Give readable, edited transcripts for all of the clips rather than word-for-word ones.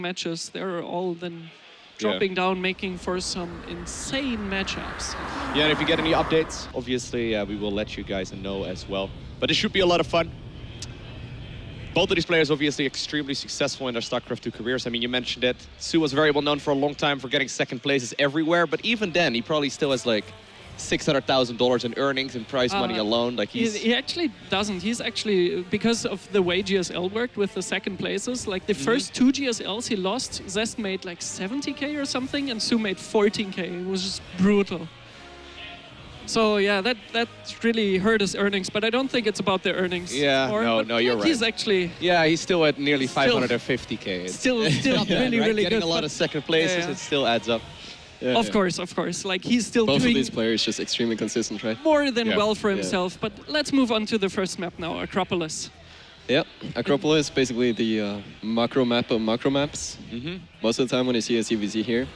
matches, they're all then dropping down, making for some insane matchups. Yeah, and if you get any updates, obviously we will let you guys know as well. But it should be a lot of fun. Both of these players obviously extremely successful in their StarCraft 2 careers. I mean, you mentioned it. soO was very well known for a long time for getting second places everywhere, but even then, he probably still has like $600,000 in earnings and prize money alone. Like he actually doesn't. He's actually, because of the way GSL worked with the second places, like the first 2 GSLs he lost, Zest made like 70K or something, and soO made 14K. It was just brutal. So yeah, that really hurt his earnings, but I don't think it's about the earnings. Yeah, no, you're right. He's actually... Yeah, he's still at nearly 550K. Still really, right? really Getting good. a lot of second places, it still adds up. Yeah, of course. Like, he's still Both doing of these players just extremely consistent, right? more than well for himself. But let's move on to the first map now, Acropolis. Yeah, Acropolis, basically the macro map of macro maps. Most of the time when you see a ZvZ here,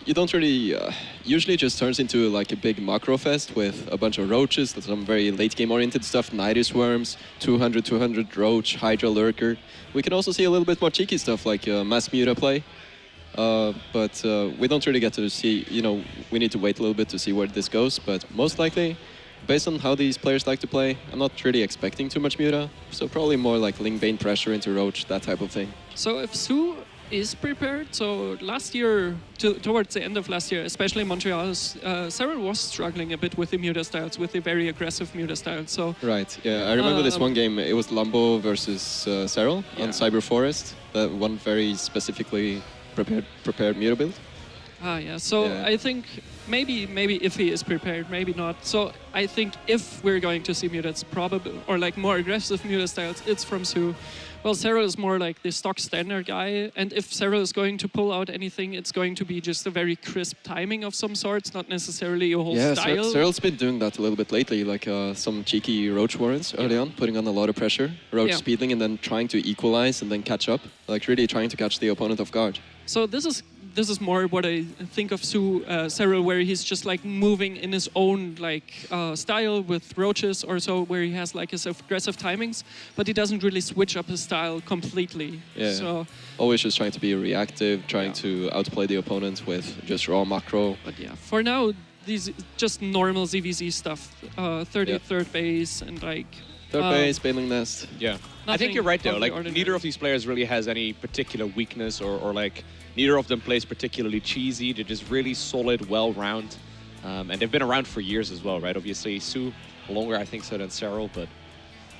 you don't really, usually it just turns into like a big macro fest with a bunch of roaches, some very late game oriented stuff, Nidus Worms, 200 Roach, Hydra Lurker. We can also see a little bit more cheeky stuff like Mass Muta play. But we don't really get to see, we need to wait a little bit to see where this goes, but most likely, based on how these players like to play, I'm not really expecting too much Muta, so probably more like Ling Bane pressure into Roach, that type of thing. So if soO is prepared, so last year, towards the end of last year, especially in Montreal, Serral was struggling a bit with the Muta styles, with the very aggressive Muta styles. So right, yeah, I remember this one game, it was Lambo versus Serral on Cyber Forest, that one very specifically prepared Muta build. So I think maybe if he is prepared, maybe not. So I think if we're going to see Mutas, probably, or like more aggressive Muta styles, it's from soO. Well, Serral is more like the stock standard guy, and if Serral is going to pull out anything, it's going to be just a very crisp timing of some sorts, not necessarily a whole style. Serral's been doing that a little bit lately, like some cheeky Roach warrants early on, putting on a lot of pressure, Roach speedling, and then trying to equalize and then catch up, like really trying to catch the opponent off guard. So this is more what I think of soO, Serral, where he's just like moving in his own like style with Roaches or so, where he has like his aggressive timings, but he doesn't really switch up his style completely. Yeah. So always just trying to be reactive, trying to outplay the opponent with just raw macro. But yeah, for now, these just normal ZvZ stuff, 33rd base and like... Third base, Baneling Nest. Yeah. I think you're right though, like neither of these players really has any particular weakness or like neither of them plays particularly cheesy. They're just really solid, well-round. And they've been around for years as well, right? Obviously, soO longer, I think so, than Serral, but...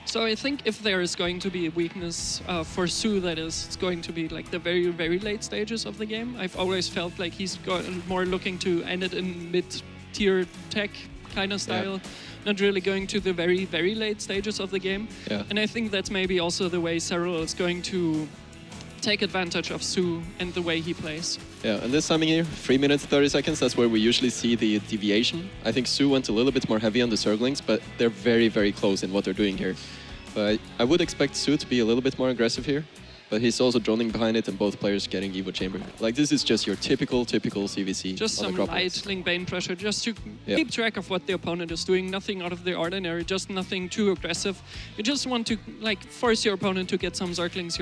So I think if there is going to be a weakness for soO, that is, it's going to be like the very, very late stages of the game. I've always felt like he's more looking to end it in mid-tier tech kind of style. Not really going to the very, very late stages of the game. Yeah. And I think that's maybe also the way Serral is going to take advantage of soO and the way he plays. Yeah, and this timing here, 3 minutes, 30 seconds, that's where we usually see the deviation. I think soO went a little bit more heavy on the Zerglings, but they're very, very close in what they're doing here. But I would expect soO to be a little bit more aggressive here. But he's also droning behind it and both players getting Evo Chamber. Like, this is just your typical ZvZ. Just some light Ling Bane pressure, just to keep track of what the opponent is doing. Nothing out of the ordinary, just nothing too aggressive. You just want to, like, force your opponent to get some Zerglings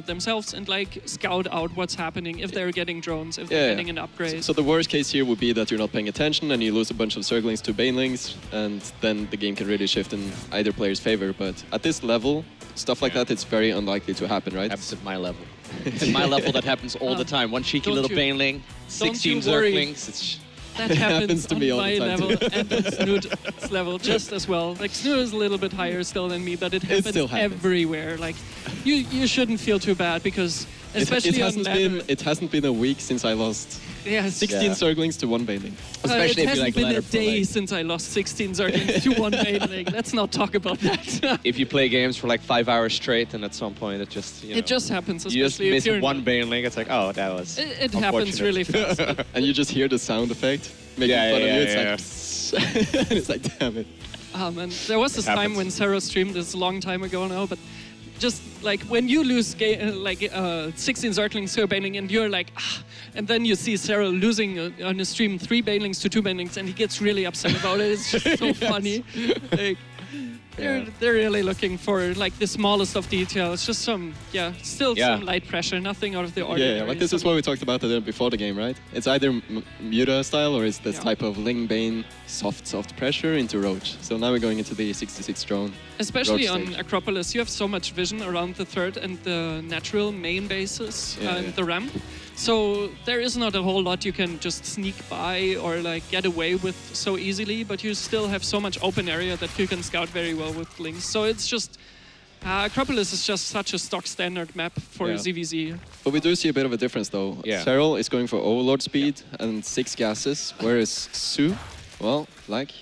themselves and, like, scout out what's happening, if they're getting drones, if they're getting an upgrade. So the worst case here would be that you're not paying attention and you lose a bunch of Zerglings to Banelings, and then the game can really shift in either player's favor. But at this level, stuff like that, it's very unlikely to happen, right? Happens at my level. At my level, that happens all the time. One cheeky little Baneling, 16 Zerglings. That happens to me all my the time level and on Snood's level just as well. Like, Snood is a little bit higher still than me, but it happens everywhere. Like, you shouldn't feel too bad because, especially it hasn't been a week since I lost 16 Zerglings to 1 Baneling. Especially if you like ladder. It hasn't been a day since I lost 16 Zerglings to 1 Baneling. Let's not talk about that. If you play games for like 5 hours straight, and at some point it just, it just happens. You just miss one Baneling, it's like, oh, that was It happens really fast. And you just hear the sound effect making fun of you. It's like, and it's like, damn it. And there was this time when Serral streamed this a long time ago now, but just like when you lose 16 Zerglings to a Baneling and you're like, and then you see Serral losing on a stream 3 Banelings to 2 Banelings and he gets really upset about it. It's just so funny. Like, They're really looking for like the smallest of details, just some some light pressure, nothing out of the ordinary. Yeah, like this is what we talked about before the game, right? It's either Muta style or it's this type of Ling Bane soft pressure into Roach. So now we're going into the 66 drone. Especially Roach on stage. Acropolis, you have so much vision around the third and the natural main bases and the ramp. So there is not a whole lot you can just sneak by or like get away with so easily, but you still have so much open area that you can scout very well with Lynx. So it's just Acropolis is just such a stock standard map for ZvZ. But we do see a bit of a difference though. Serral is going for Overlord speed and 6 gases, whereas soO, well, like...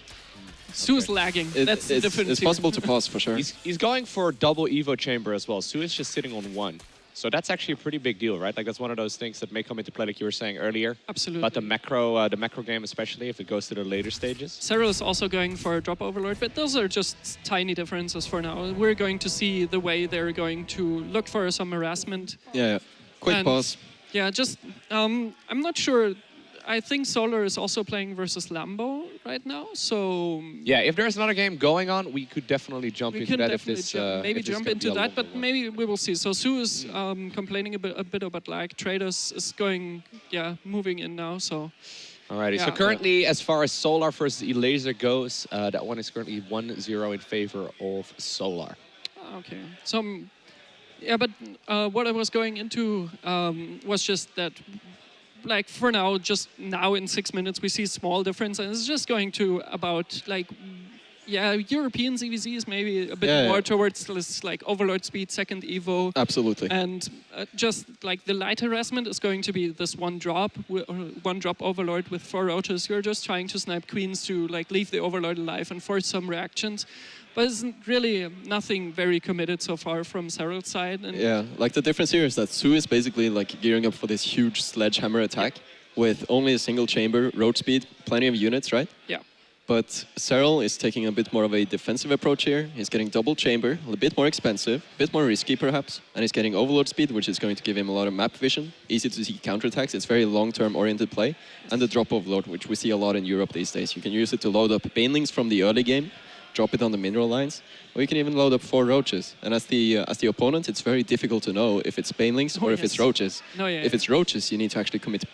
soO is lagging. That's the difference. It's possible to pause for sure. He's going for double Evo chamber as well. soO is just sitting on 1. So that's actually a pretty big deal, right? Like that's one of those things that may come into play, like you were saying earlier. Absolutely. But the macro game, especially if it goes to the later stages. Serral is also going for a drop overlord, but those are just tiny differences for now. We're going to see the way they're going to look for some harassment. Yeah. Quick pause. Yeah, just I'm not sure. I think Solar is also playing versus Lambo right now, so... Yeah, if there's another game going on, we could definitely jump into that if this... maybe jump into that, but maybe we will see. So soO is complaining a bit about lag. Traders is going, moving in now, so... Alrighty, so currently, as far as Solar versus Elaser goes, that one is currently 1-0 in favor of Solar. Okay, so... yeah, but what I was going into was just that... like for now, just now in 6 minutes, we see small difference, and it's just going to about like, European ZvZ is maybe a bit more towards this like Overlord speed, second Evo. Absolutely. And just like the light harassment is going to be this one drop Overlord with 4 roaches. You're just trying to snipe queens to like leave the Overlord alive and force some reactions. But it's really nothing very committed so far from Serral's side. And like the difference here is that soO is basically like gearing up for this huge sledgehammer attack with only a single chamber, road speed, plenty of units, right? Yeah. But Serral is taking a bit more of a defensive approach here. He's getting double chamber, a bit more expensive, a bit more risky perhaps, and he's getting Overlord speed, which is going to give him a lot of map vision, easy to see counterattacks. It's very long-term oriented play, and the drop Overlord, which we see a lot in Europe these days. You can use it to load up Banelings from the early game, drop it on the mineral lines, or you can even load up 4 roaches. And as the opponent, it's very difficult to know if it's Banelings or if it's roaches. If it's roaches, you need to actually commit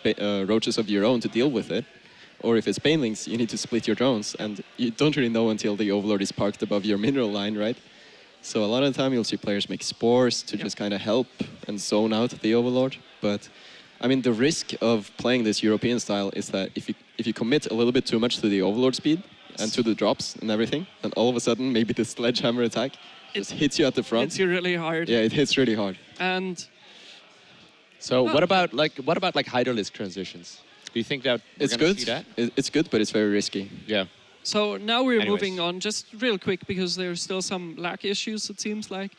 roaches of your own to deal with it. Or if it's Banelings, you need to split your drones, and you don't really know until the Overlord is parked above your mineral line, right? So a lot of the time you'll see players make spores to just kind of help and zone out the Overlord. But I mean, the risk of playing this European style is that if you commit a little bit too much to the Overlord speed and to the drops and everything, and all of a sudden maybe the sledgehammer attack just hits you at the front. Hits you really hard. Yeah, it hits really hard. And so what about like Hydralisk transitions? Do you think that it's good? See that? It's good, but it's very risky. Yeah. So now we're moving on, just real quick, because there's still some lag issues, it seems like.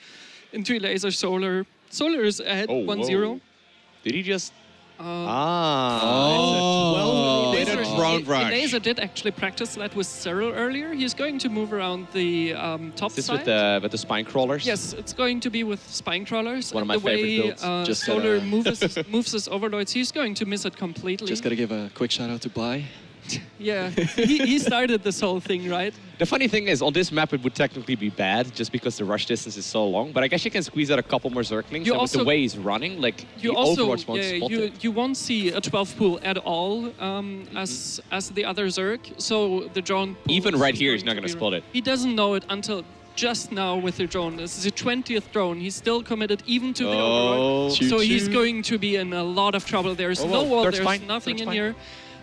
Into Laser Solar. Solar is ahead 1-0. Did he just... Laser did actually practice that with Serral earlier. He's going to move around the top side. With the spine crawlers? Yes, it's going to be with spine crawlers. One of my favorite builds. Just Solar moves his Overlords. He's going to miss it completely. Just gotta give a quick shout out to Bly. Yeah, he started this whole thing, right? The funny thing is, on this map, it would technically be bad just because the rush distance is so long. But I guess you can squeeze out a couple more Zerglings. And with the way he's running, like, the Overlords won't spot it. You won't see a 12 pool at all as the other Zerg. So the drone pool even right here, he's not going to spot it. He doesn't know it until just now with the drone. This is the 20th drone. He's still committed even to the Overlord. So he's going to be in a lot, of trouble. There's no wall, there's nothing in here.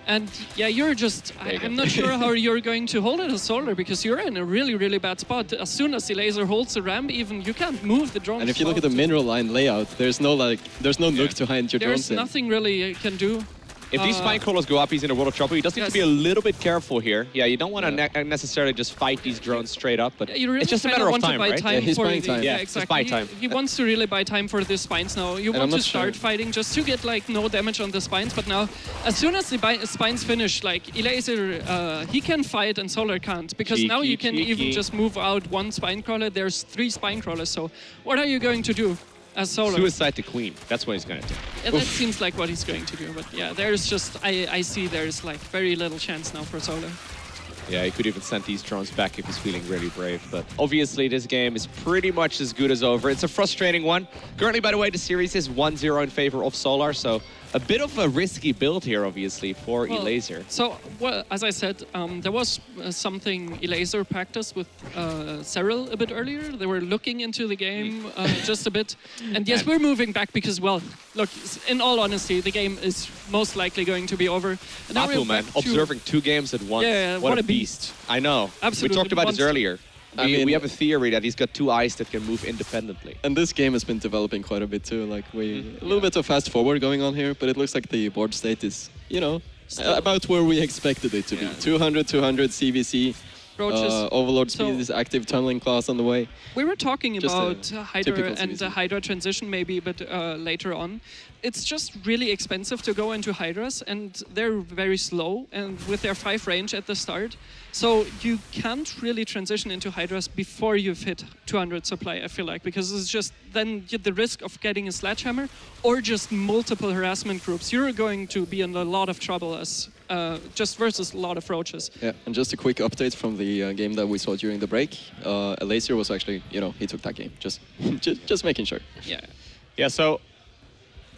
And yeah, you're just, I'm not sure how you're going to hold it as Solar, because you're in a really, really bad spot. As soon as the laser holds the ramp, even you can't move the drone. And if you look at the mineral line layout, there's no nook to hide your drones in. There's nothing really you can do. If these spine crawlers go up, he's in a world of trouble. He does need to be a little bit careful here. Yeah, you don't want to necessarily just fight these drones straight up, but really it's just a matter of time, right? He's buying time. Yeah, exactly. He wants to really buy time for the spines now. You want to start fighting just to get like no damage on the spines, but now, as soon as the spines finish, like Elaser, he can fight and Solar can't, because now you can even just move out one spine crawler. There's 3 spine crawlers, so what are you going to do? As Solar. Suicide the Queen. That's what he's going to do. Yeah, that seems like what he's going to do. But yeah, there's just, I see there's like very little chance now for Solar. Yeah, he could even send these drones back if he's feeling really brave. But obviously, this game is pretty much as good as over. It's a frustrating one. Currently, by the way, the series is 1-0 in favor of Solar, so a bit of a risky build here, obviously, for Elaser. So, well, as I said, there was something Elaser practiced with Serral a bit earlier. They were looking into the game just a bit. And yes, we're moving back because, well, look, in all honesty, the game is most likely going to be over. And now Apple, man, observing 2 games at once. Yeah, what a beast. I know. Absolutely. We talked about this earlier. I mean, we have a theory that he's got 2 eyes that can move independently. And this game has been developing quite a bit too. Like a little bit of fast forward going on here, but it looks like the board state is, you know, about where we expected it to be. 200, 200 CVC. Overlord speed is active, tunneling class on the way. We were talking about Hydra and CVC. the Hydra transition maybe, but later on. It's just really expensive to go into Hydras, and they're very slow, and with their 5 range at the start. So you can't really transition into Hydras before you've hit 200 supply, I feel like, because it's just then the risk of getting a sledgehammer or just multiple harassment groups. You're going to be in a lot of trouble as just versus a lot of roaches. Yeah, and just a quick update from the game that we saw during the break. Elaser was actually, you know, he took that game. Just making sure. Yeah. Yeah, so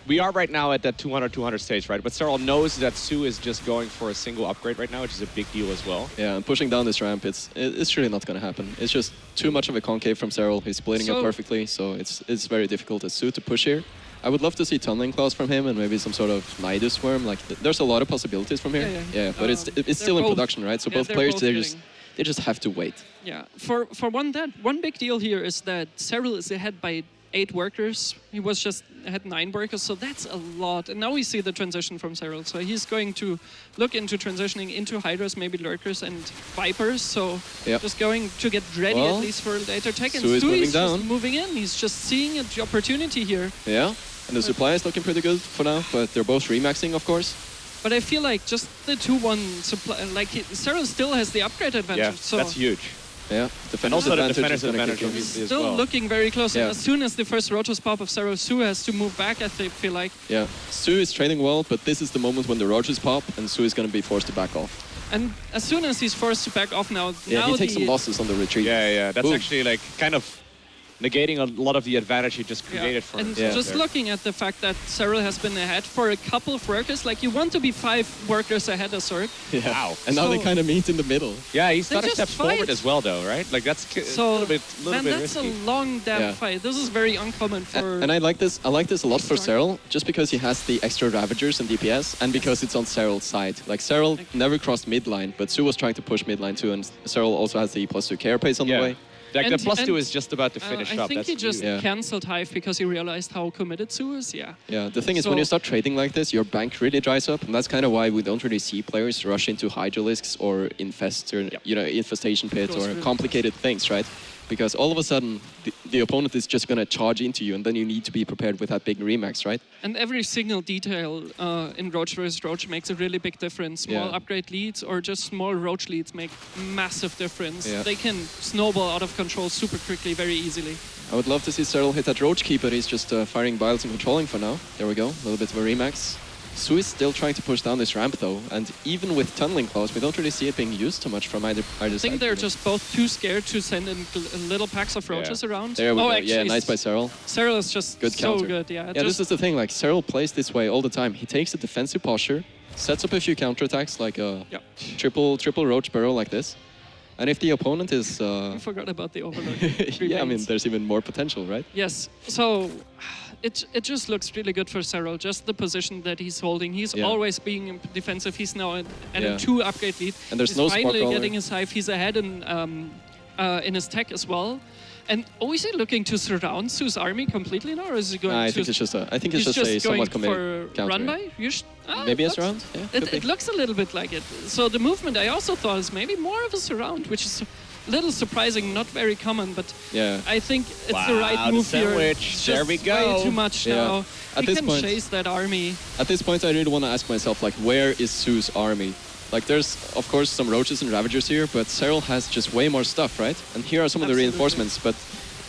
we are right now at that 200-200 stage, right? But Serral knows that soO is just going for a single upgrade right now, which is a big deal as well. Yeah, and pushing down this ramp, it's really not going to happen. It's just too much of a concave from Serral. He's splitting it perfectly, so it's very difficult as soO to push here. I would love to see tunneling claws from him and maybe some sort of Nidus worm. Like, there's a lot of possibilities from here. Yeah. But it's still in production, right? So both players, they just have to wait. Yeah, for one big deal here is that Serral is ahead by 8 workers. He was just had 9 workers, so that's a lot. And now we see the transition from Serral. So he's going to look into transitioning into Hydras, maybe Lurkers and Vipers. So just going to get ready at least for a later tech. And soO is just moving in. He's just seeing an opportunity here. Yeah, and the supply is looking pretty good for now, but they're both remaxing, of course. But I feel like just the 2-1 supply, like Serral still has the upgrade advantage. Yeah, so that's huge. Yeah, and also the defender's advantage obviously as well. Still looking very close. Yeah. And as soon as the first Rotos pop of Serral, soO has to move back, I feel like. Yeah, soO is trading well, but this is the moment when the Rotos pop, and soO is going to be forced to back off. And as soon as he's forced to back off now... Yeah, now he takes some losses on the retreat. Yeah, that's Boom. actually like kind of negating a lot of the advantage he just created for and himself. just looking at the fact that Serral has been ahead for a couple of workers, like you want to be 5 workers ahead of Zerg. Yeah. Wow. And now they kind of meet in the middle. Yeah, he's got a just step fight. forward as well, though, right? Like that's a little bit that's risky. a long damn fight. This is very uncommon for... And I like this a lot for Serral, just because he has the extra Ravagers and DPS, and because it's on Serral's side. Like, Serral never crossed midline, but soO was trying to push midline too, and Serral also has the +2 care pace on the way. Like And- the +2 and, is just about to finish I up. think That's he just huge. cancelled Hive because he realized how committed soO is, Yeah, the thing is, when you start trading like this, your bank really dries up, and that's kind of why we don't really see players rush into Hydralisks or infestation pits or complicated things, right? Because all of a sudden, the opponent is just going to charge into you, and then you need to be prepared with that big remax, right? And every single detail in Roach vs. Roach makes a really big difference. Small upgrade leads or just small Roach leads make massive difference. Yeah. They can snowball out of control super quickly, very easily. I would love to see Serral hit that Roach key, but he's just firing biles and controlling for now. There we go, a little bit of a remax. soO is still trying to push down this ramp though, and even with tunneling claws, we don't really see it being used too much from either side. I think they're just both too scared to send in little packs of roaches around. There we go. Actually, Yeah, nice by Serral. Serral is just Good so counter. good, yeah. Yeah, this is the thing, like Serral plays this way all the time. He takes a defensive posture, sets up a few counterattacks like a triple Roach Burrow like this. And if the opponent is... I forgot about the Overlord. yeah, I mean, there's even more potential, right? Yes, so it just looks really good for Serral, just the position that he's holding. He's always being defensive. He's now at a 2 upgrade lead. And there's he's no finally Sparkcaller. getting his Hive. He's ahead in his tech as well. And is he looking to surround soO's army completely now, or is he going I to... think it's just a going somewhat for committed counter. run by? Maybe a surround? Yeah, It looks a little bit like it. So the movement I also thought is maybe more of a surround, which is a little surprising, not very common, but I think it's the right move here. It's There we just go. way too much now. At He this can point- chase that army. At this point, I really want to ask myself, like, where is soO's army? Like, there's, of course, some Roaches and Ravagers here, but Serral has just way more stuff, right? And here are some of the Absolutely. reinforcements, but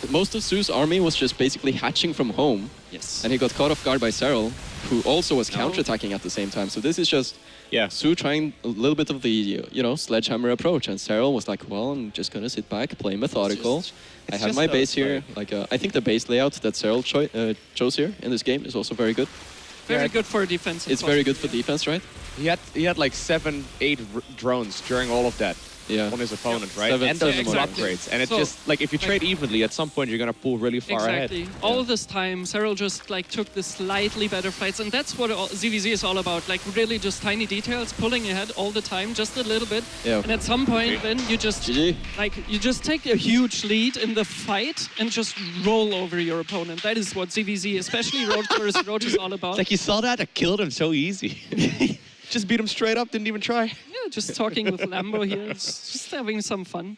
most of soO's army was just basically hatching from home. Yes. And he got caught off guard by Serral, who also was No. counterattacking at the same time. So this is just Yeah. soO trying a little bit of the, sledgehammer approach. And Serral was like, well, I'm just going to sit back, play methodical. I have just my those, base here. I think the base layout that Serral chose here in this game is also very good. Very good for defense. It's very good for defense, right? He had like 7, 8 drones during all of that. Yeah. On his opponent, right? Seven- and those seven exactly. upgrades. And it's So, just like if you trade evenly, at some point you're gonna pull really far Exactly. ahead. All this time, Serral just like took the slightly better fights, and that's what ZvZ is all about. Like really just tiny details, pulling ahead all the time, just a little bit. Yeah. And at some point, then you just GG. you just take a huge lead in the fight and just roll over your opponent. That is what ZvZ, especially Roach versus Roach, is all about. It's like you saw that, I killed him so easy. Just beat him straight up, didn't even try. Yeah, just talking with Lambo here, just having some fun.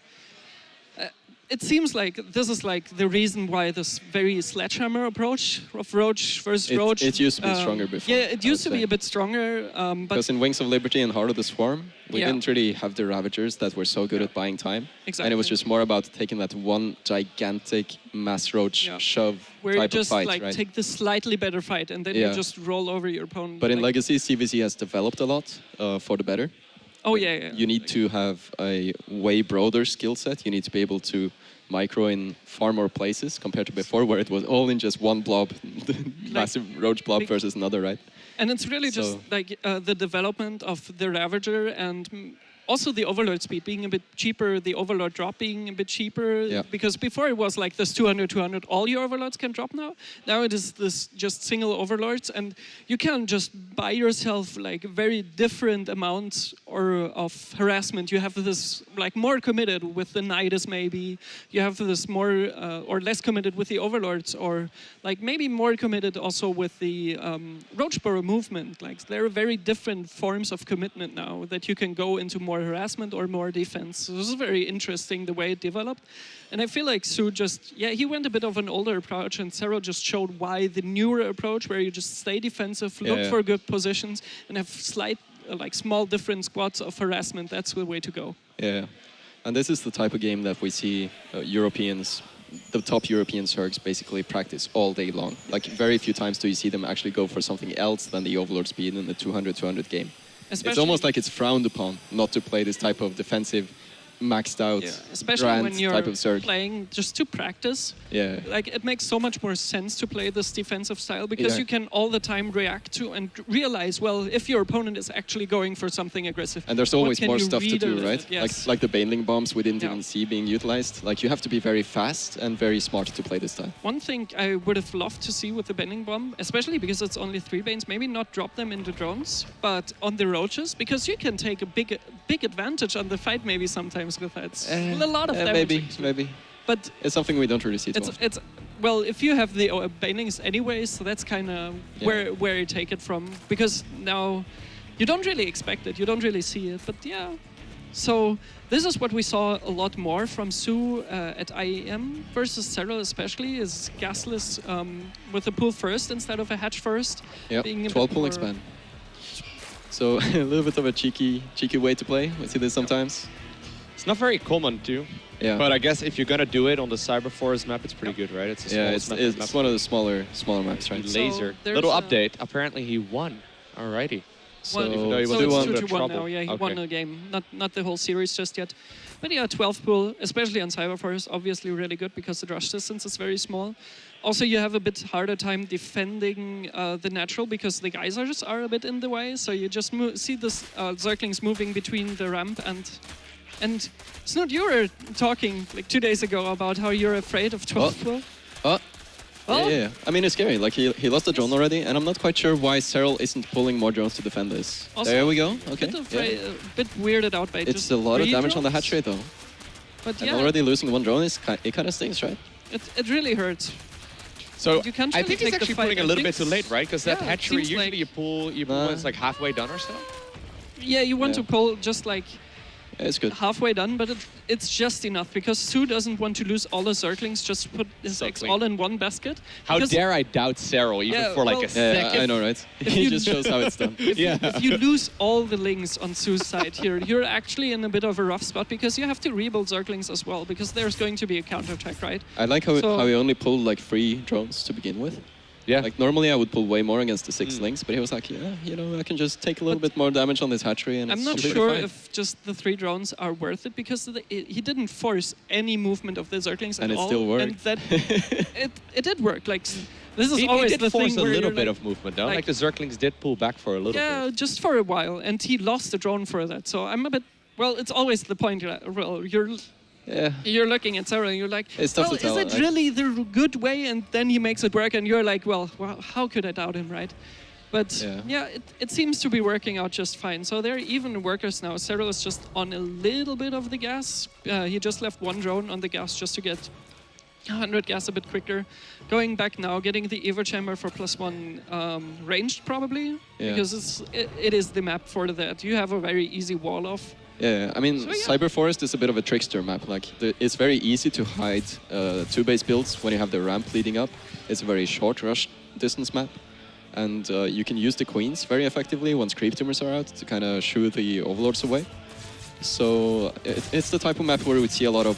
It seems like this is like the reason why this very sledgehammer approach of Roach versus Roach. It used to be stronger before. Yeah, it I used to would be say. a bit stronger, but Because in Wings of Liberty and Heart of the Swarm, we Yeah. didn't really have the Ravagers that were so good at buying time. And it was Exactly. just more about taking that one gigantic mass roach Yeah. shove where you type of just fight, like right? take the slightly better fight and then Yeah. you just roll over your opponent. But in like, Legacy, CvZ has developed a lot for the better. oh yeah. You need to have a way broader skill set. You need to be able to micro in far more places compared to before, where it was all in just one blob, massive roach blob big- versus another, right? And it's really just So- like the development of the Ravager and also the Overlord speed being a bit cheaper, the Overlord drop being a bit cheaper. Yeah. Because before it was like this 200, 200, all your Overlords can drop now. Now it is this just single Overlords, and you can just buy yourself like very different amounts of harassment. You have this like more committed with the Nidus maybe. You have this more or less committed with the Overlords, or like maybe more committed also with the Roachborough movement. Like there are very different forms of commitment now that you can go into more harassment or more defense. So this is very interesting the way it developed. And I feel like soO just, he went a bit of an older approach, and Serral just showed why the newer approach where you just stay defensive, look for good positions, and have slight, like small different squads of harassment. That's the way to go. Yeah. And this is the type of game that we see Europeans, the top European Zergs basically practice all day long. Like very few times do you see them actually go for something else than the Overlord speed in the 200-200 game. It's almost like it's frowned upon not to play this type of defensive, maxed out, especially grand when you're type of Zerg. playing just to practice. Yeah. Like it makes so much more sense to play this defensive style because Yeah. you can all the time react to and realize, well, if your opponent is actually going for something aggressive. And there's what always can more you stuff to read do, of right? it? Yes. Like the Baneling bombs we didn't Yeah. even see being utilized. Like you have to be very fast and very smart to play this style. One thing I would have loved to see with the Bending Bomb, especially because it's only 3 Banes, maybe not drop them into drones, but on the roaches, because you can take a big advantage on the fight maybe sometimes with that. With a lot of damage. Maybe. But It's something we don't really see too often. it's well, if you have the Banelings anyways, so that's kind of where you take it from, because now you don't really expect it, you don't really see it, but yeah. So this is what we saw a lot more from soO at IEM versus Serral especially, is gasless with a pull first instead of a hatch first. Yeah, being a 12 bit pull more- expand. So a little bit of a cheeky way to play. We see this sometimes. It's not very common too. Yeah. But I guess if you're gonna do it on the Cyberforest map, it's pretty good, right? It's the Yeah, smallest map. it's one of the smaller maps, right? So Laser. there's Little a- update. Apparently he won. Alrighty. So, Even though he So was it's in 2 the to 1 trouble. now. Yeah, he Okay. won the game, not the whole series just yet. But yeah, 12 pull, especially on Cyberforce, obviously really good because the rush distance is very small. Also, you have a bit harder time defending the natural because the geysers are a bit in the way. So you just see the Zerglings moving between the ramp and Snoot, you were talking like 2 days ago about how you're afraid of 12 pull. Oh, Oh. yeah. I mean, it's scary. Like he lost the drone already, and I'm not quite sure why Serral isn't pulling more drones to defend this. Also, There we go. Okay. A bit weirded out by It's just a lot of 3 damage on the drones. hatch rate though. But And yeah, already losing one drone it kind of stings, right? it really hurts. So You can't I really think he's take the actually fight. pulling a I little think bit too late, right? Because that yeah, it hatchery, seems usually like- you pull when it's like halfway done or so. Yeah, you want Yeah. to pull just like It's good. halfway done, but it's just enough because soO doesn't want to lose all the Zerglings, just put his So eggs clean. all in one basket. How Because dare I doubt Serral even Yeah, for like well, a second? I know, right? you- He just shows how it's done. if you lose all the links on soO's side here, you're actually in a bit of a rough spot because you have to rebuild Zerglings as well because there's going to be a counterattack, right? I like how, So- how he only pulled like 3 drones to begin with. Yeah. Like normally I would pull way more against the 6 links, but he was like, yeah, you know, I can just take a little bit more damage on this hatchery and I'm it's not completely sure fine. if just the 3 drones are worth it because he didn't force any movement of the Zerglings And at it all. still worked. And that it did work. Like this is He always did the force thing a where little you're bit like, of movement, though. like- Like the Zerglings did pull back for a little yeah, bit. just for a while, and he lost the drone for that. So I'm a bit. Well, it's always the point. Well, Yeah. you're looking at Serral and you're like, It's tough well, to tell, is it like- really the good way? And then he makes it work, and you're like, well, how could I doubt him, right? But Yeah. it seems to be working out just fine. So they're even workers now. Serral is just on a little bit of the gas. He just left 1 drone on the gas just to get 100 gas a bit quicker. Going back now, getting the Evo Chamber for +1 ranged probably, Yeah. because it is the map for that. You have a very easy wall off. Yeah, I mean, So, yeah. Cyber Forest is a bit of a trickster map. Like, it's very easy to hide 2 base builds when you have the ramp leading up. It's a very short rush distance map. And you can use the queens very effectively once creep tumors are out to kind of shoo the overlords away. So it's the type of map where we would see a lot of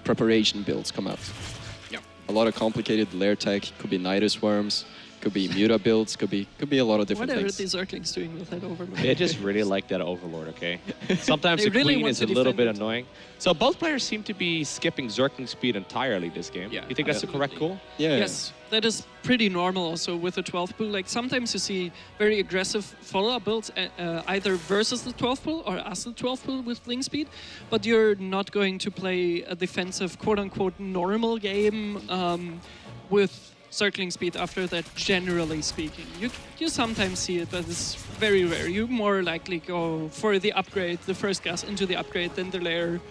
preparation builds come out. Yeah. A lot of complicated lair tech, could be Nidus worms, could be Muta builds, could be a lot of different What are things. these Zerglings doing with that overlord? They just really like that Overlord, okay? Sometimes They the really Queen want is to a little bit defend it. annoying. So both players seem to be skipping Zergling speed entirely this game. Yeah, You think that's the correct absolutely. call? Yeah. Yes, that is pretty normal also with the 12th pool. Like sometimes you see very aggressive follow-up builds either versus the 12th pool or as the 12th pool with link speed, but you're not going to play a defensive quote-unquote normal game with circling speed after that, generally speaking. You sometimes see it, but it's very rare. You more likely go for the upgrade, the first gas into the upgrade, then the layer.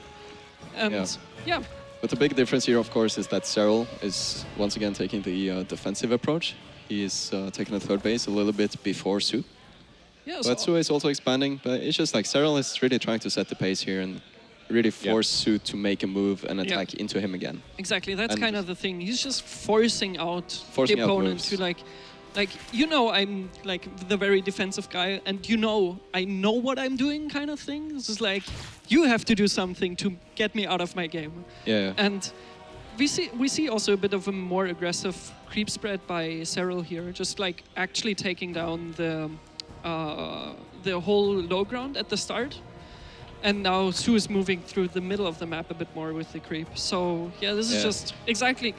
And yeah. But the big difference here, of course, is that Serral is once again taking the defensive approach. He is taking the 3rd base a little bit before soO. Yeah, But soO is also expanding, but it's just like Serral is really trying to set the pace here and really force soO to make a move and attack into him again. Exactly, that's And kind of the thing. He's just forcing out Forcing the out opponent moves. to like, you know, I'm like the very defensive guy, and you know, I know what I'm doing, kind of thing. It's just like, you have to do something to get me out of my game. Yeah. And we see also a bit of a more aggressive creep spread by Serral here, just like actually taking down the whole low ground at the start. And now soO is moving through the middle of the map a bit more with the creep. So yeah, this is just exactly.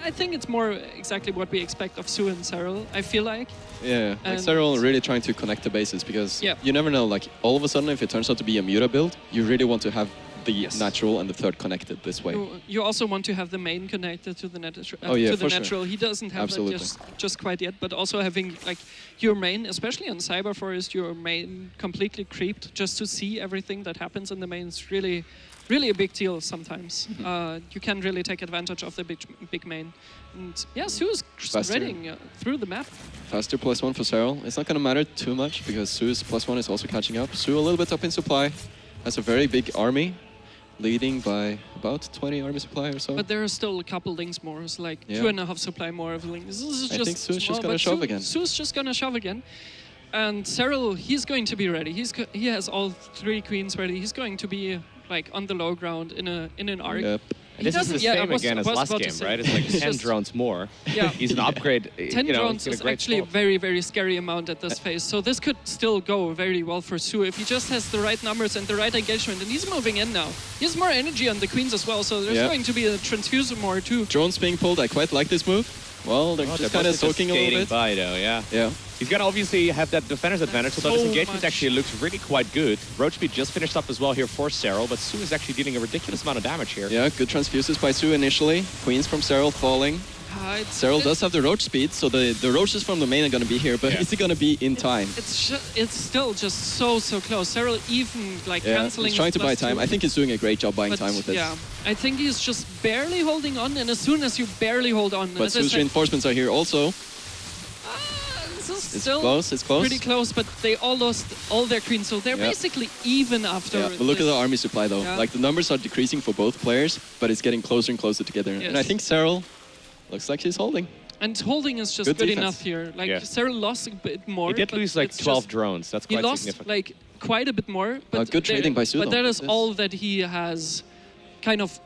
I think it's more exactly what we expect of soO and Serral. I feel like. Yeah, like And- Serral really trying to connect the bases because Yeah. you never know, like all of a sudden if it turns out to be a Muta build, you really want to have the Yes. natural and the 3rd connected this way. You also want to have the main connected to the natural. Oh, yeah, to the for sure. natural. He doesn't have Absolutely. that just quite yet. But also having like your main, especially on Cyber Forest, your main completely creeped just to see everything that happens in the main is really, really a big deal sometimes. You can really take advantage of the big main. And yeah, soO is Faster. spreading through the map. Faster +1 for Serral. It's not going to matter too much because soO's +1 is also catching up. soO a little bit up in supply. Has a very big army, leading by about 20 army supply or so. But there are still a couple links more. It's like 2.5 supply more of links. This is I just think soO's just small, gonna but shove soO- again. soO's just gonna shove again. And Serral, he's going to be ready. He has all 3 queens ready. He's going to be like on the low ground in an arc. Yep. He This is doesn't- the yeah, I same was- again as was last about to game, say. right? It's like It's 10 just- drones more. Yeah. He's an upgrade. 10 you know, drones he's in a is great actually a spot. very, very scary amount at this phase. So this could still go very well for soO if he just has the right numbers and the right engagement. And he's moving in now. He has more energy on the queens as well. So there's going to be a transfuser more too. Drones being pulled, I quite like this move. Well, they're Oh, just they're kind of mostly just soaking a little skating bit. by, though, yeah. Yeah. He's gonna obviously have that defender's advantage, although So this engagement much. actually looks really quite good. Roach speed just finished up as well here for Serral, but soO is actually dealing a ridiculous amount of damage here. Yeah, good transfuses by soO initially. Queens from Serral falling. Serral does have the roach speed, so the roaches from the main are going to be here, but is he going to be in time? It's still just so close. Serral even like canceling. He's trying to his buy +2. time. I think he's doing a great job buying But time with this. yeah, I think he's just barely holding on, and as soon as you barely hold on, But as I soO's said, reinforcements are here also. this is It's still close, it's close. pretty close, but they all lost all their queens, so they're Yeah. basically even after. Yeah, but look at this. the army supply though. Yeah. Like the numbers are decreasing for both players, but it's getting closer and closer together. And I Yes. think Serral looks like he's holding. And holding is just Good good defense. enough here. Like Yeah. Serral lost a bit more. He did but lose like it's 12 just- drones. That's He quite lost significant. like quite a bit more. But good trading by soO, But though. that is This- all that he has, kind of.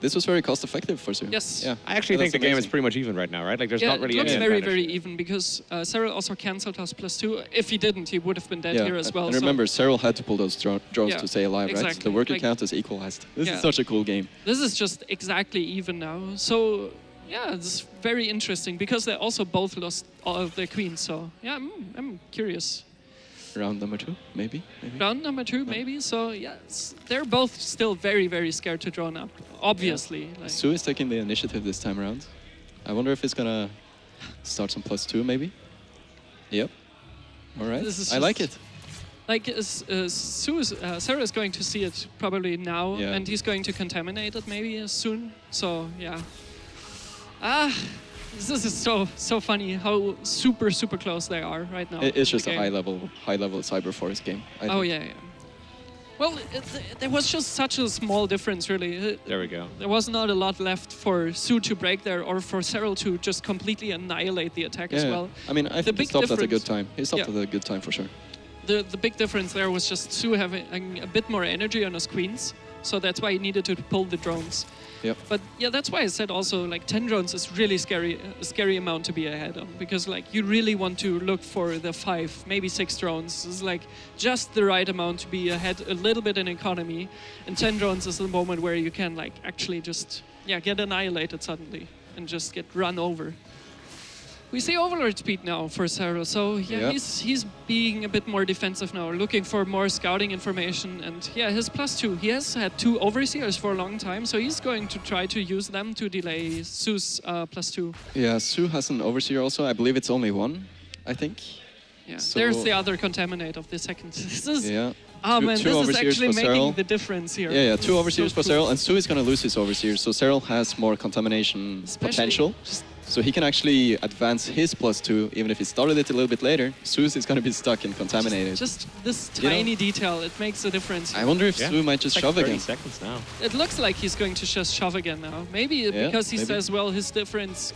This was very cost effective for soO. Yes. Yeah. I actually Yeah, think the that's game is amazing. pretty much even right now, right? Like there's Yeah, not really it looks any very, advantage. very even because Serral also cancelled us +2. If he didn't, he would have been dead here as well. And so remember, Serral had to pull those drones Yeah, to stay alive, right? exactly. The working Like- count is equalized. This Yeah. is such a cool game. this is just exactly even now. So yeah, it's very interesting because they also both lost all of their queens. So yeah, I'm curious. Round number 2, maybe. Round number 2, maybe. So yeah, they're both still very, very scared to draw up. Obviously, like, soO is taking the initiative this time around. I wonder if it's gonna start some +2, maybe. Yep. All right. This is I like just- it. like Serral is going to see it probably now, Yeah. and he's going to contaminate it maybe soon. So yeah. This is so funny how super close they are right now. It's in just the a game. high level Cyberforce game. I Oh think. yeah. Well, there was just such a small difference, really. There we go. There was not a lot left for soO to break there, or for Serral to just completely annihilate the attack as well. I mean, I think he big stopped at a difference- good time. He stopped Yeah. at a good time for sure. The big difference there was just soO having a bit more energy on his queens, so that's why he needed to pull the drones. Yep. But yeah, that's why I said also like 10 drones is really a scary amount to be ahead on, because like you really want to look for the 5, maybe 6 drones. It's like just the right amount to be ahead a little bit in economy, and 10 drones is the moment where you can like actually just get annihilated suddenly and just get run over. We see overlord speed now for Serral, so Yep. he's being a bit more defensive now, looking for more scouting information, and his +2. He has had 2 overseers for a long time, so he's going to try to use them to delay soO's +2. Yeah, soO has an overseer also. I believe it's only one, I think. Yeah, So- there's the other contaminate of the second. This is Yeah. oh Two- man, two this is overseers actually for making Serral. the difference here. Yeah, 2 overseers So for cool. Serral, and soO is going to lose his overseer. So Serral has more contamination Especially potential. just- So he can actually advance his +2, even if he started it a little bit later. soO's is going to be stuck and contaminated. Just this You know- tiny detail, it makes a difference. I wonder if Yeah. soO might just It's like shove 30 again. seconds now. It looks like he's going to just shove again now. Maybe because he maybe. says, well, his difference,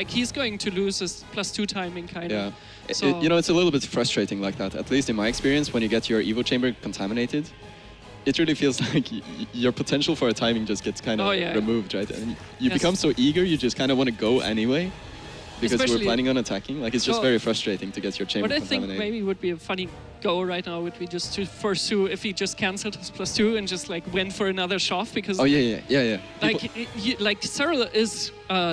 he's going to lose his +2 timing, kind Yeah. of. So, You know, it's a little bit frustrating like that. At least in my experience, when you get your Evo chamber contaminated, it really feels like your potential for a timing just gets kind of Oh, yeah. removed, right? And you Yes. become so eager, you just kind of want to go anyway. Because Especially- we're planning on attacking. Like, it's just So- very frustrating to get your chamber what I think contaminated. maybe would be a funny go right now would be just to pursue if he just cancelled his +2 and just like went for another shove, because Oh, yeah. like People- like Serral is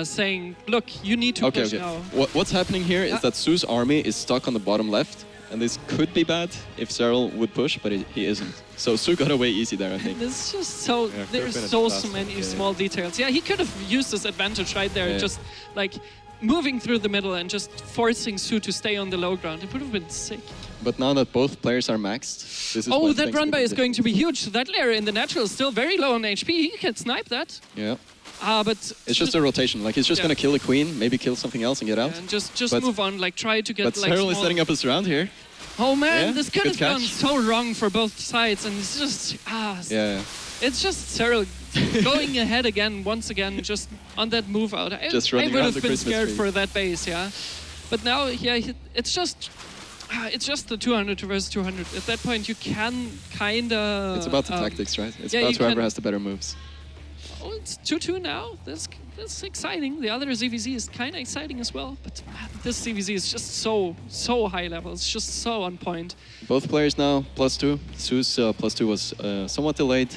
saying, look, you need to Okay, push okay. now. What's happening here is that soO's army is stuck on the bottom left, and this could be bad if Serral would push, but he isn't. So soO got away easy there, I think. This is just so could've there's been a so disaster. many Yeah. small details. Yeah, he could have used this advantage right there, Yeah. just like moving through the middle and just forcing soO to stay on the low ground. It would have been sick. But now that both players are maxed, this is Oh, when that things run by become is going to be huge. That layer in the natural is still very low on HP. He can snipe that. Yeah. But It's just a rotation. Like, he's just Yeah. going to kill a queen, maybe kill something else and get out. and just But- move on. Like try to get But like. Serral is small- setting up his round here. Oh man, Yeah, this could good have gone catch. so wrong for both sides, and it's just Yeah. It's just Serral going ahead again, once again, just on that move out. Just I running would around have the been Christmas scared tree. for that base, yeah. But now, it's just the 200 versus 200. At that point, you can kind of. It's about the tactics, right? It's yeah, about you whoever can- has the better moves. Oh, it's 2-2 now. That's exciting. The other ZvZ is kind of exciting as well. But man, this ZvZ is just so high level. It's just so on point. Both players now +2. soO's +2 was somewhat delayed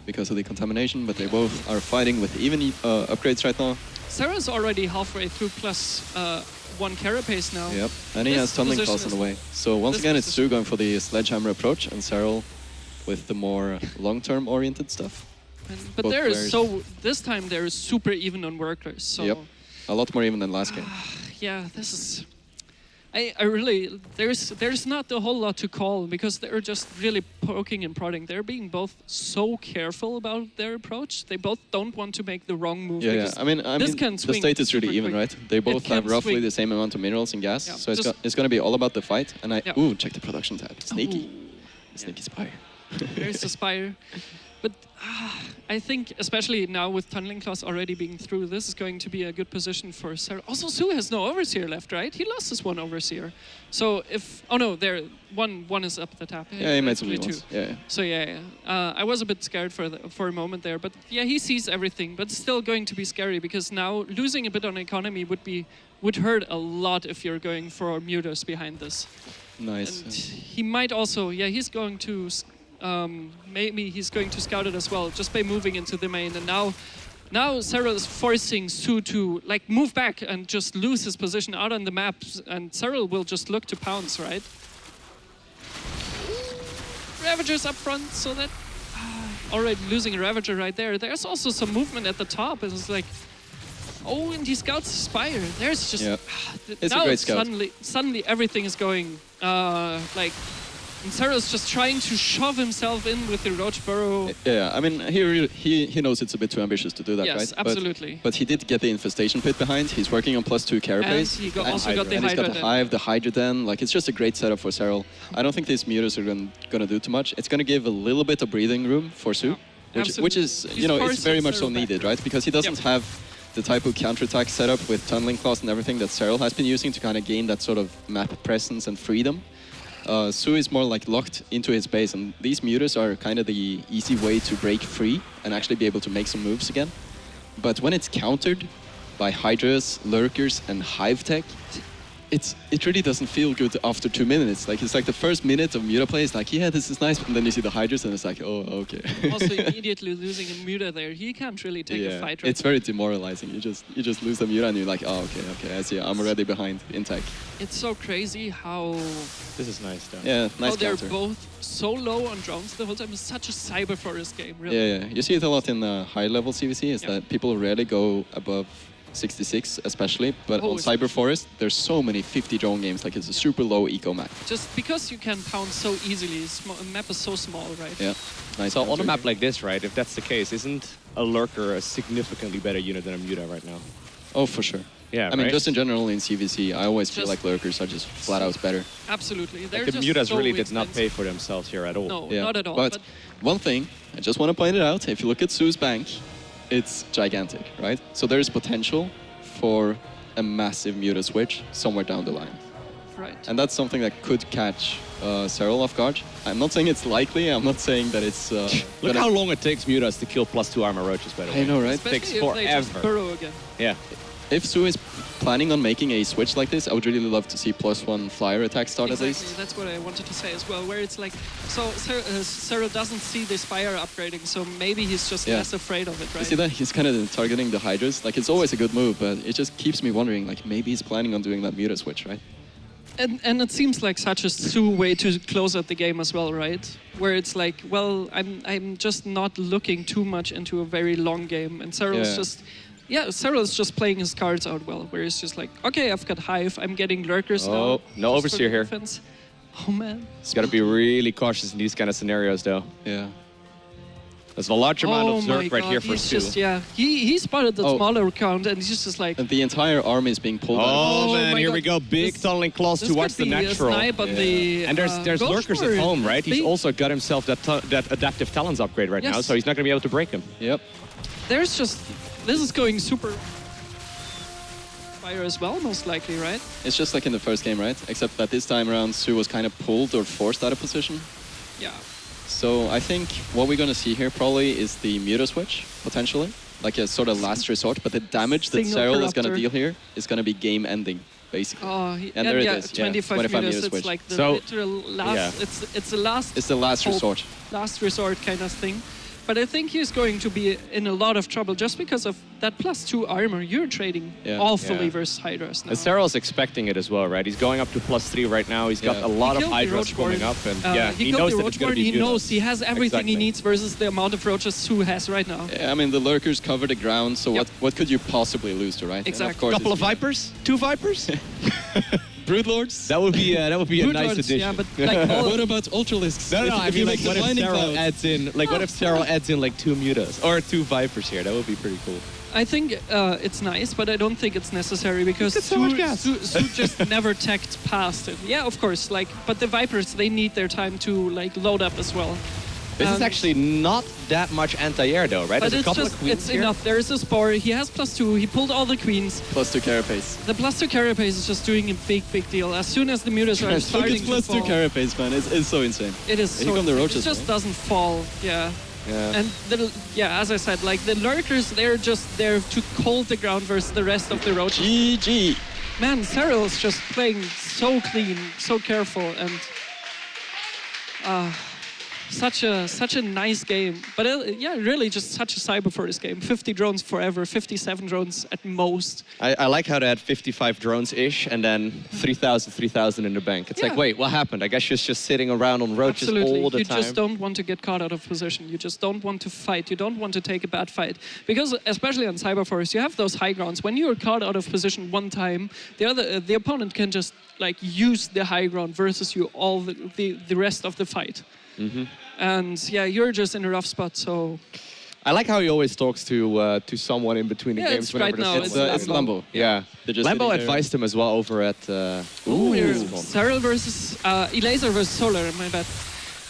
because of the contamination, but they both are fighting with even upgrades right now. Serral's already halfway through plus 1 carapace now. Yep. And he This has tumbling position pulse on the is- way. So once this again, it's position- soO going for the sledgehammer approach, and Serral with the more long-term oriented stuff. But Both there is players. this time there is super even on workers. So Yep. A lot more even than last game. yeah, this is I really there's not a whole lot to call because they're just really poking and prodding. They're being both so careful about their approach. They both don't want to make the wrong move. Yeah, because I mean, this can the swing state is really super even, quick. right? They both can have roughly swing. the same amount of minerals and gas, Yeah, so just- it's going to be all about the fight. And Yeah. ooh, check the production tab. Sneaky. Ooh. Sneaky spire. There's the Spire. But I think, especially now with Tunneling Claws already being through, this is going to be a good position for Serral. Also, soO has no Overseer left, right? He lost his one Overseer. So if... Oh, no, there one is up the top. Yeah, he made some Actually new ones. two. Yeah. So, yeah. I was a bit scared for a moment there. But, yeah, he sees everything. But still going to be scary because now losing a bit on economy would hurt a lot if you're going for mutas behind this. Nice. And he might also... Yeah, he's going to... maybe he's going to scout it as well, just by moving into the main. And now Serral is forcing soO to like move back and just lose his position out on the map, and Serral will just look to pounce, right? Ravagers up front, so that already losing a Ravager right there. There's also some movement at the top. It's like, oh, and he scouts Spire. There's just Yeah. It's a now great scout. Suddenly everything is going like. And Serral's just trying to shove himself in with the Roach Burrow. Yeah, I mean, he knows it's a bit too ambitious to do that, Yes, right? absolutely. But he did get the Infestation Pit behind. He's working on +2 carapace. And he also got the and he's got Hydra the Den. Hive, the Hydra Den. Like, it's just a great setup for Serral. I don't think these mutas are gonna do too much. It's gonna give a little bit of breathing room for soO, which is, He's you know, it's very forcing much so Serral back. needed, right? Because he doesn't have the type of counterattack setup with Tunneling Claws and everything that Serral has been using to kind of gain that sort of map presence and freedom. soO is more like locked into his base, and these mutas are kind of the easy way to break free and actually be able to make some moves again. But when it's countered by Hydras, Lurkers, and Hive Tech, it really doesn't feel good after 2 minutes. Like, it's like the first minute of muta play is like, yeah, this is nice, and then you see the Hydras and it's like, oh, okay. Also immediately losing a muta there. He can't really take a fight right it's very demoralizing. You just lose the muta and you're like, oh, okay, I see. I'm already behind in tech. It's so crazy how This is nice, though. Yeah, nice how they're counter. both so low on drones the whole time. It's such a cyber forest game, really. Yeah. You see it a lot in high-level CVC, is that people rarely go above 66 especially, but on especially. Cyber Forest, there's so many 50 drone games, like it's a super low eco map. Just because you can pound so easily, the map is so small, right? Yeah, nice. So on a counter. map like this, right, if that's the case, isn't a Lurker a significantly better unit than a Muta right now? Oh, for sure. Yeah, I mean, right? just in general in CVC, I always feel Just- like Lurkers are just flat out better. Absolutely. They're The just Mutas so really did not expensive. pay for themselves here at all. No, Yeah. not at all. But one thing, I just want to point it out, if you look at soO's bank, it's gigantic, right? So there's potential for a massive Muta switch somewhere down the line. right. And that's something that could catch Serral off guard. I'm not saying it's likely, I'm not saying that it's... Look how long it takes Mutas to kill +2 armor roaches, by the way. I know, right? Especially takes if they just forever. burrow again. Yeah. If soO is planning on making a switch like this, I would really love to see +1 flyer attack start Exactly, at least. that's what I wanted to say as well, where it's like, so Serral doesn't see the Spire upgrading, so maybe he's just Yeah. less afraid of it, You right? see that? He's kind of targeting the Hydras. Like, it's always a good move, but it just keeps me wondering, like, maybe he's planning on doing that Muta switch, right? And it seems like such a soO way to close out the game as well, right? Where it's like, well, I'm just not looking too much into a very long game, and Serral's Yeah. Serral's just playing his cards out well, where he's just like, okay, I've got Hive, I'm getting Lurkers now. Oh, no just for Overseer the here. defense. Oh man. It's got to be really cautious in these kind of scenarios, though. Yeah. There's a large amount of my Zerg right God, here for he's soO. just, he spotted the Oh. smaller count, and he's just like, And the entire army is being pulled out. Oh, Oh man, my here God. we go. Big This- tunneling claws this towards could the be natural. a snipe on Yeah. the And there's Ghost lurkers at Ward. home, right? He's Big- also got himself that adaptive talons upgrade right now, Yes. so he's not going to be able to break him. Yep. There's just, this is going super fire as well, most likely, right? It's just like in the first game, right? Except that this time around, soO was kind of pulled or forced out of position. Yeah. So I think what we're going to see here probably is the Muta switch, potentially. Like a sort of last resort, but the damage that Single Serral is going to corruptor. deal here is going to be game-ending, basically. Oh, And there it yeah, is, yeah, 25 25 meters. meter It's switch. like the So, literal last. yeah. It's the last. It's the last hope, resort. Last resort kind of thing. But I think he's going to be in a lot of trouble just because of that +2 armor. You're trading Yeah. awfully Yeah. versus Hydras now. And Serral's expecting it as well, right? He's going up to +3 right now. He's got Yeah. a lot He of killed the Hydras Roach coming Warden. up, and he he killed knows the that Roach it's going to Warden. be He Mutas. knows he has everything he Exactly. needs versus the amount of roaches soO has right now. Yeah, I mean, the lurkers cover the ground, so Yep. what could you possibly lose to, right? And Exactly. of course Couple of it's- Vipers? 2 Vipers? Brood Lords? That would be a Brood nice Lords, addition. yeah, but like all, What about Ultralisks? No, I If mean, you like, make what the if Blinding Serral Cloud? adds in, like, what if Serral adds in, like, 2 Mutas or 2 Vipers here? That would be pretty cool. I think it's nice, but I don't think it's necessary because It's so much gas. Su just never tacked past it. Yeah, of course. Like, but the Vipers, they need their time to like load up as well. This is actually not that much anti-air, though, right? But There's a it's couple just of queens it's here. enough. There is a Spore. He has +2. He pulled all the queens. +2 carapace. The +2 carapace is just doing a big deal. As soon as the mutas are Look starting at to +2 fall, carapace, man. It's so insane. it is Here so come the it roaches, just man. doesn't fall. Yeah. Yeah. And as I said, like the lurkers, they're just there to hold the ground versus the rest of the roaches. GG. Man, Serral is just playing so clean, so careful, and such a nice game. But yeah, really just such a Cyberforce game. 50 drones forever, 57 drones at most. I like how they had 55 drones-ish and then 3,000 in the bank. It's like, Yeah. wait, what happened? I guess she's just sitting around on roaches Absolutely. all the You time. just don't want to get caught out of position. You just don't want to fight. You don't want to take a bad fight. Because especially on Cyberforce, you have those high grounds. When you're caught out of position one time, the opponent can just like use the high ground versus you all the rest of the fight. Mm-hmm. And yeah, you're just in a rough spot, so... I like how he always talks to someone in between the Yeah, games. it's whenever right now, there's someone It's coming. Lambo. Yeah. They're just Lambo sitting there. advised him as well over at... Ooh, here, what's it called? Serral versus... Elaser versus Solar, my bad.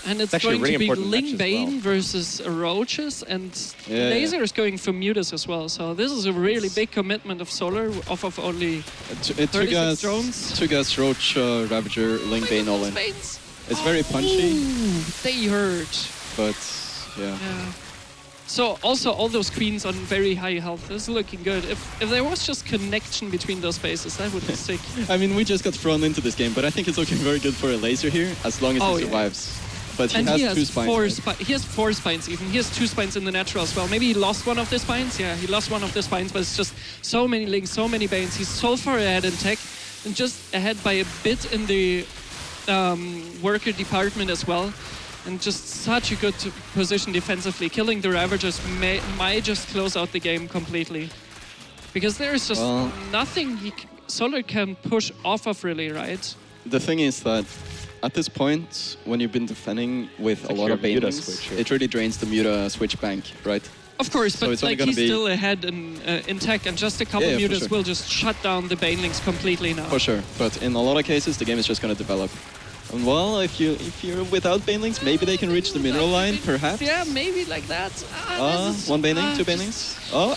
And it's actually a going really to be important match Ling as Bane well. versus Roaches, and Yeah, Laser yeah. is going for Mutas as well. So this is a really big commitment of Solar off of only It 36 drones. took us Roach, Ravager, Ling Bane all in. Banes. It's very punchy, Ooh, they hurt. but yeah. Yeah. So also all those queens on very high health. This is looking good. If there was just connection between those bases, that would be sick. I mean, we just got thrown into this game, but I think it's looking very good for a Laser here, as long as Oh, he yeah. survives. But he And has he 2 has spines. he has 4 spines even. He has 2 spines in the natural as well. Maybe he lost one of the spines. Yeah, he lost one of the spines, but it's just so many links, so many banes. He's so far ahead in tech, and just ahead by a bit in the worker department as well. And just such a good position defensively. Killing the Ravagers might just close out the game completely. Because there's just Well- nothing Solar can push off of really, right? The thing is that at this point, when you've been defending with a like lot your of Muta banelings, switch here. it really drains the Muta switch bank, right? Of course, So but it's only like gonna he's be- still ahead in tech, and just a couple Yeah, yeah, for mutas sure. will just shut down the banelings completely now. For sure, but in a lot of cases, the game is just going to develop. And well, if you're without banelings, maybe they can reach the mineral line, perhaps. Yeah, maybe like that. This is- 1 baneling, 2 banelings. Oh,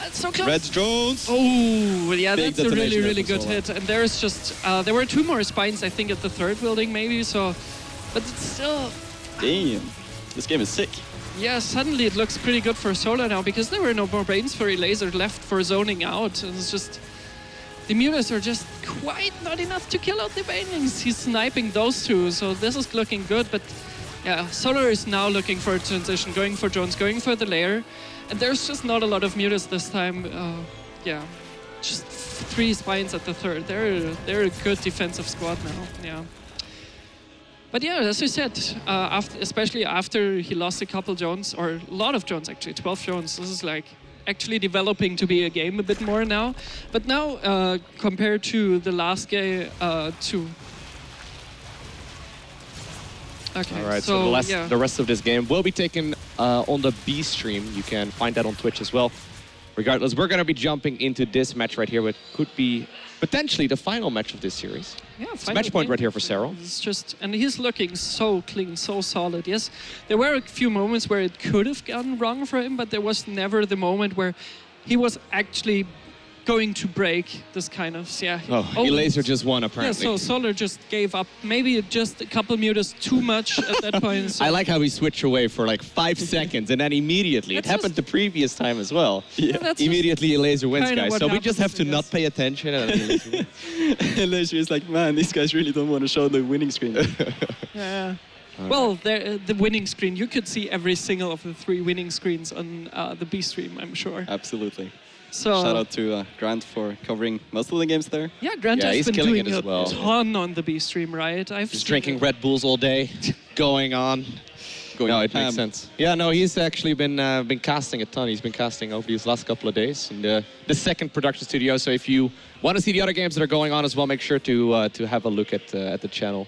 It's so close. Red drones. Oh, yeah, Big that's a really, detonation really there good for hit. And there's just, there were 2 more spines, I think, at the 3rd building maybe, so, but it's still, Damn, this game is sick. yeah, suddenly it looks pretty good for Solar now, because there were no more brains for Laser left for zoning out. And it's just, the mutas are just quite not enough to kill out the banelings. He's sniping those 2, so this is looking good, but yeah, Solar is now looking for a transition, going for drones, going for the lair, and there's just not a lot of mutas this time. Yeah, just 3 spines at the 3rd. They're a good defensive squad now. Yeah. But yeah, as you said, especially after he lost a couple drones, or a lot of drones actually, 12 drones. This is like actually developing to be a game a bit more now. But now, compared to the last game, Okay, All right, so yeah. the rest of this game will be taken on the B stream. You can find that on Twitch as well. Regardless, we're going to be jumping into this match right here, which could be potentially the final match of this series. Yeah, It's a match point right here for Serral. It's just, and he's looking so clean, so solid. Yes, there were a few moments where it could have gone wrong for him, but there was never the moment where he was actually going to break this kind of, yeah. Oh, Elaser just won Yeah, apparently. so Solar just gave up. Maybe just a couple mutas too much at that point. So I like how he switched away for like 5 seconds and then immediately. It That's happened the previous time as well. Yeah, that's just Immediately Elaser wins, kinda guys. what So we just happens, have to I not guess. pay attention. And Elaser wins. And Laser is like, man, these guys really don't want to show the winning screen. Yeah. Well, the winning screen, you could see every single of the 3 winning screens on the B stream, I'm sure. Absolutely. So Shout out to Grant for covering most of the games there. yeah, Grant Yeah, has he's been killing it doing as well. a ton on the B stream, right? I've Just seen drinking it. Red Bulls all day, going on. going No, ham. it makes sense. Yeah, no, he's actually been casting a ton. He's been casting over these last couple of days in the second production studio. So if you want to see the other games that are going on as well, make sure to have a look at the channel.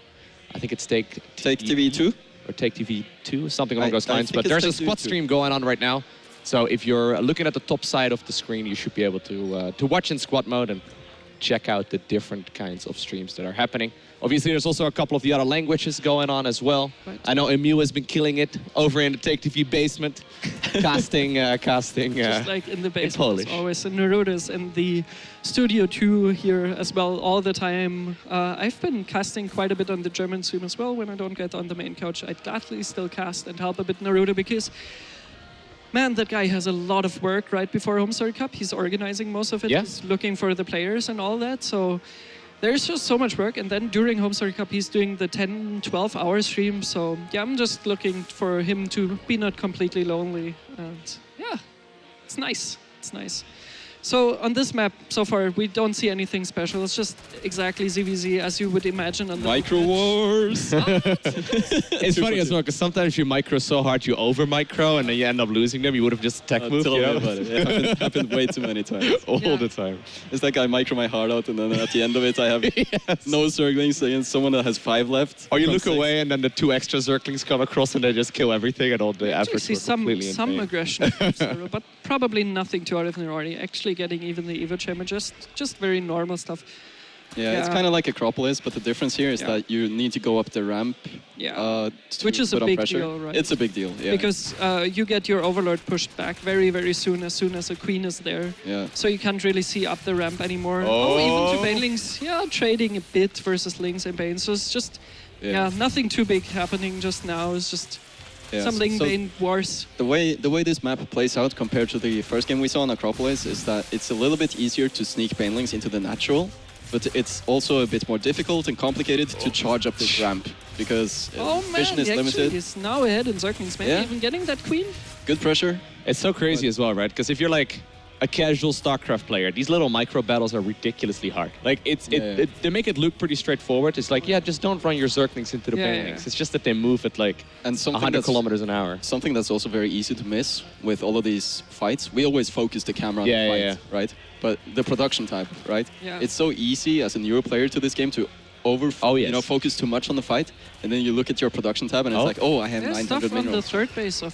I think it's Take TV 2? or Take TV 2, something along those I lines. think But it's there's a Take TV squad 2. stream going on right now. So if you're looking at the top side of the screen, you should be able to watch in squad mode and check out the different kinds of streams that are happening. Obviously, there's also a couple of the other languages going on as well. Right. I know Emil has been killing it over in the Take TV basement, casting. Just like in the basement, Polish. as always. And Neruda's in the studio 2 here as well all the time. I've been casting quite a bit on the German stream as well. When I don't get on the main couch, I'd gladly still cast and help a bit Neruda because, man, that guy has a lot of work right before HomeStory Cup. He's organizing most of it. Yeah. He's looking for the players and all that. So there's just so much work. And then during HomeStory Cup, he's doing the 10, 12-hour stream. So yeah, I'm just looking for him to be not completely lonely. And yeah, it's nice. It's nice. So on this map, so far, we don't see anything special. It's just exactly ZvZ as you would imagine on the Micro Wars. It's funny as well, because sometimes you micro so hard, you over micro, and then you end up losing them. You would have just tech moved. Tell You me know? about it. It happened way too many times. All Yeah. the time. It's like I micro my heart out, and then at the end of it, I have Yes. no circlings against someone that has 5 left. Or you from look 6. away, and then the 2 extra zerglings come across, and they just kill everything, and all the Actually efforts see were some completely in vain. aggression from Serral, but probably nothing too out of the ordinary. Actually getting even the Evo chamber, just very normal stuff. Yeah, it's Yeah. kind of like Acropolis, but the difference here is Yeah. that you need to go up the ramp. Yeah. To Which is a put on big pressure. deal, right? It's a big deal, yeah. Because you get your Overlord pushed back very, very soon as a Queen is there. Yeah. So you can't really see up the ramp anymore. Oh. Even to Banelings, yeah, trading a bit versus Lings and Bane. So it's just, Yeah. nothing too big happening just now. It's just Yeah, some Ling so Bane wars. the way this map plays out compared to the first game we saw on Acropolis is that it's a little bit easier to sneak Banelings into the natural, but it's also a bit more difficult and complicated to charge up this ramp because Oh man, vision is he actually limited. is now ahead in Zerglings. Maybe Yeah. even getting that Queen. Good pressure. It's so crazy as well, right? Because if you're like a casual Starcraft player, these little micro battles are ridiculously hard. Like they make it look pretty straightforward. It's like, yeah, just don't run your Zerglings into the Yeah, Banelings. yeah. It's just that they move at like And something 100 that's- kilometers an hour. Something that's also very easy to miss with all of these fights. We always focus the camera on Yeah, the yeah, fight, right? But the production type, right? Yeah. It's so easy as a newer player to this game to yes. focus too much on the fight, and then you look at your production tab and it's Oh. like, oh, I have There's 900 stuff on the minerals. third base of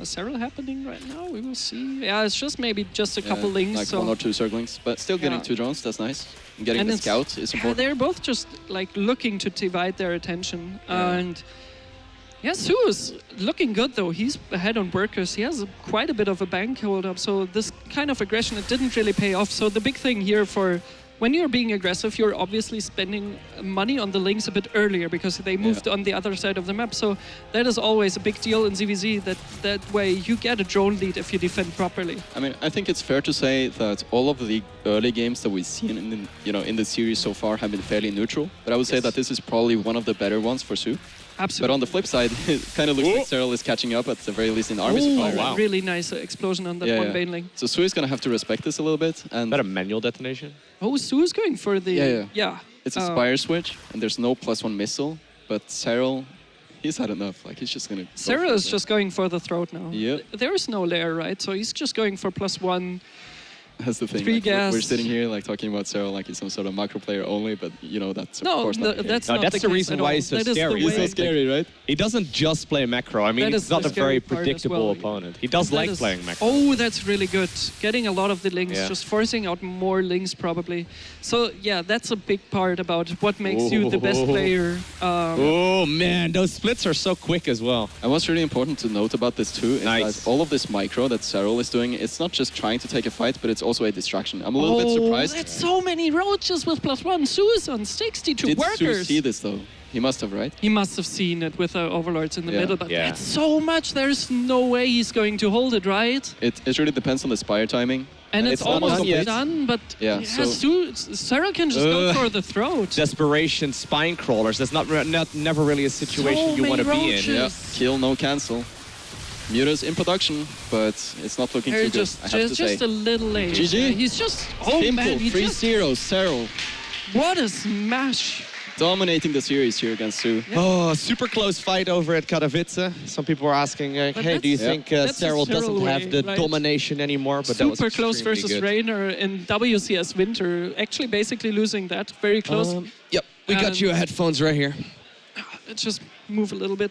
Serral happening right now. We will see. Yeah, it's just maybe just a Yeah, couple Lings. like so 1 or 2 Zerglings, but still getting Yeah. 2 drones. That's nice. And getting And the it's- scout is yeah, important. they're both just like looking to divide their attention. Yeah. And yeah, soO is looking good though. He's ahead on workers. He has quite a bit of a bank hold up. So this kind of aggression, it didn't really pay off. So the big thing here for when you're being aggressive, you're obviously spending money on the Lings a bit earlier because they moved on the other side of the map. So that is always a big deal in ZvZ. That way you get a drone lead if you defend properly. I mean, I think it's fair to say that all of the early games that we've seen in the series so far have been fairly neutral. But I would say Yes. that this is probably one of the better ones for soO. Absolutely. But on the flip side, it kind of looks like Serral is catching up at the very least in army supply. wow. Really nice explosion on that Yeah, one yeah. Baneling. So soO is going to have to respect this a little bit. And Is that a manual detonation? Oh, soO is going for the... Yeah. It's a Spire switch, and there's no +1 missile. But Serral, he's had enough. Like, he's just going to... Serral is just going for the throat now. Yep. There is no lair, right? So he's just going for +1. That's the thing. 3 Like, we're gas. sitting here like talking about Serral like he's some sort of macro player only, but that's of No, course not the case. that's No, not that's the case reason at why all. he's so That is the scary. He's so way- scary, right? He doesn't just play macro. I mean, That he's is not the a very scary part as predictable well. opponent. He does That like is- playing macro. Oh, that's really good. Getting a lot of the Lings, Yeah. just forcing out more Lings probably. So yeah, that's a big part about what makes you the best player. Oh man, those splits are so quick as well. And what's really important to note about this too is Nice. that all of this micro that Serral is doing, it's not just trying to take a fight, but it's also a distraction. I'm a little bit surprised. That's so many roaches with +1. soO is on 62 Did soO workers. see this though? He must have, right? He must have seen it with Overlords in the Yeah. middle, but Yeah. that's so much. There's no way he's going to hold it, right? It really depends on the Spire timing. And it's It's not almost done yet. done, but Yeah, Serral can just go for the throat. Desperation spine crawlers. That's never really a situation So you want to many be in. roaches. Yeah, Yes. kill, no cancel. Muta's in production, but it's not looking They're too good, just, I have to say. just a little late. GG. He's just, oh Simple, man, he 3-0, just, Serral. what a smash. dominating the series here against soO. Oh, super close fight over at Katowice. Some people were asking, hey, do you think that's the Serral doesn't Serral have way, the right? domination anymore? But that was Super close extremely versus good. Rainer in WCS Winter. Actually, basically losing that. Very close. Yep, we got you headphones right here. Let's just move a little bit.